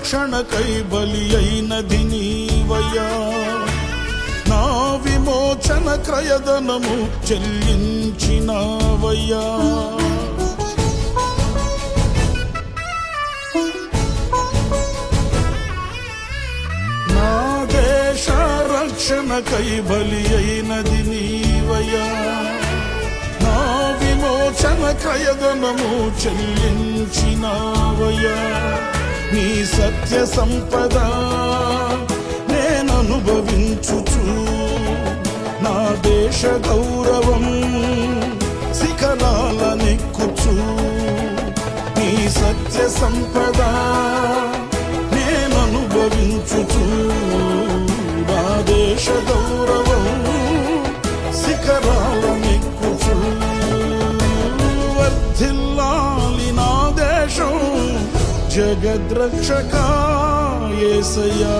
రక్షణకై బలి అయినది నీవయ్యా. నా విమోచన క్రయధనము చెల్లించినావయ్యా. నా దేశ రక్షణకై బలి అయినది నీవయ్యా. నా విమోచన క్రయధనము చెల్లించినావయ్యా. నీ సత్య సంపద నేననుభవించుచు నా దేశ గౌరవం శిఖరాలనెక్కుచు. నీ సత్య సంపద నేననుభవించుచు నా దేశ గౌరవం శిఖరాలనెక్కుచు. వర్ధిల్లాలి నా దేశం జగద్రక్షక యేసయ్యా.